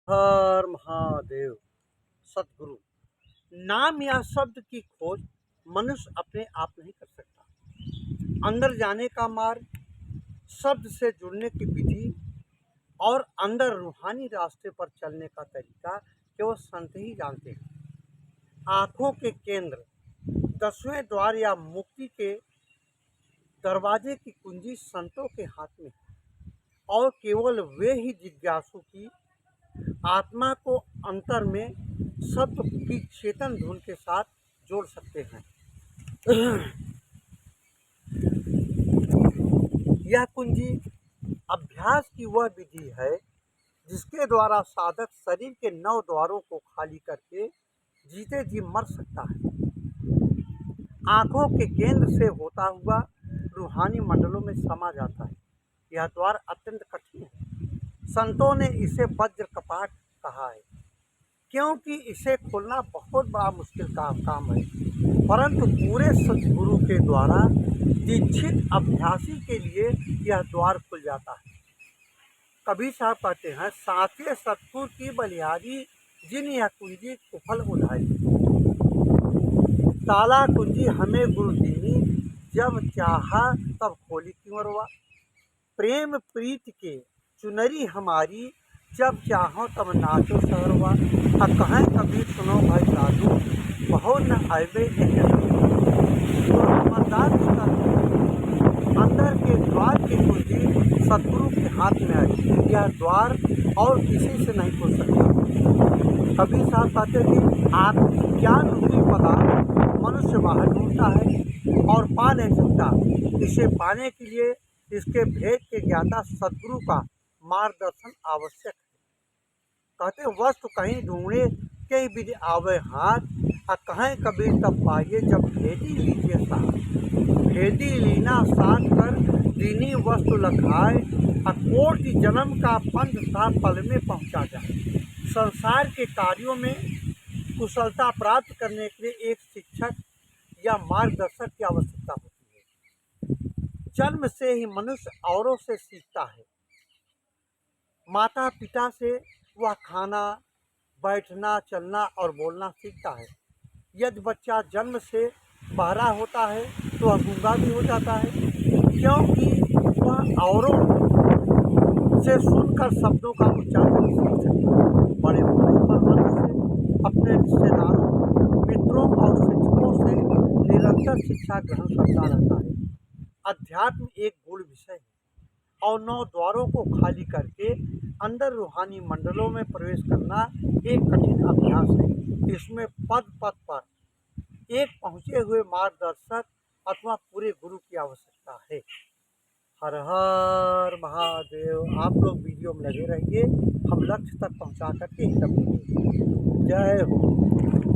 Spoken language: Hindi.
हर महादेव। सतगुरु नाम या शब्द की खोज मनुष्य अपने आप नहीं कर सकता। अंदर जाने का मार्ग, शब्द से जुड़ने की विधि और अंदर रूहानी रास्ते पर चलने का तरीका केवल संत ही जानते हैं। आँखों के केंद्र, 10वें द्वार या मुक्ति के दरवाजे की कुंजी संतों के हाथ में है और केवल वे ही जिज्ञासु की आत्मा को अंतर में शब्द की चेतन धुन के साथ जोड़ सकते हैं। यह कुंजी अभ्यास की वह विधि है जिसके द्वारा साधक शरीर के 9 द्वारों को खाली करके जीते जी मर सकता है। आँखों के केंद्र से होता हुआ रूहानी मंडलों में समा जाता है। यह द्वार अत्यंत कठिन है। संतों ने इसे वज्र कपाट कहा है क्योंकि इसे खोलना बहुत बड़ा मुश्किल का काम है, परंतु पूरे सतगुरु के द्वारा दीक्षित अभ्यासी के लिए यह द्वार खुल जाता है। कबीर साहब कहते हैं, साथे सतगुरु की बलिहारी जिन यह कुंजी कुफल उधारी। ताला कुंजी हमें गुरु दीनी, जब चाहा तब खोली क्यों अरवा। प्रेम प्रीत के चुनरी हमारी, जब चाहो तब नाचो सहरवा। कहें कबीर सुनो भाई साधु, बहुत न आवे तो समझदार अंदर के द्वार की कुंजी सतगुरु के हाथ में आई। यह द्वार और किसी से नहीं खुल सकता। कबीर साहब कहते कि आत्मज्ञान रूपी पदार्थ मनुष्य बाहर ढूंढता है और पा नहीं सकता। इसे पाने के लिए इसके भेद के ज्ञाता सतगुरु का मार्गदर्शन आवश्यक है। कहते वस्तु कहीं ढूंढे कई विधि आवे हाथ, कहें कबीर तब पाइए जब भेदी लीजिए साथ। भेदी लीना साथ कर दीनी वस्तु लखाए, कोटि जन्म का पंथ सा पल में पहुंचा जाए। संसार के कार्यों में कुशलता प्राप्त करने के लिए एक शिक्षक या मार्गदर्शक की आवश्यकता होती है। जन्म से ही मनुष्य औरों से सीखता है। माता पिता से वह खाना, बैठना, चलना और बोलना सीखता है। यदि बच्चा जन्म से बहरा होता है तो वह गूंगा भी हो जाता है, क्योंकि वह औरों से सुनकर शब्दों का उच्चारण सीख सकता है। बड़े होने पर मनुष्य अपने रिश्तेदारों, मित्रों और शिक्षकों से निरंतर शिक्षा ग्रहण करता रहता है। अध्यात्म एक गूढ़ विषय है और 9 द्वारों को खाली करके अंदर रूहानी मंडलों में प्रवेश करना एक कठिन अभ्यास है। इसमें पद पद पर एक पहुँचे हुए मार्गदर्शक अथवा पूरे गुरु की आवश्यकता है। हर हर महादेव। आप लोग वीडियो में लगे रहिए, हम लक्ष्य तक पहुँचा करके ही रखेंगे। जय हो।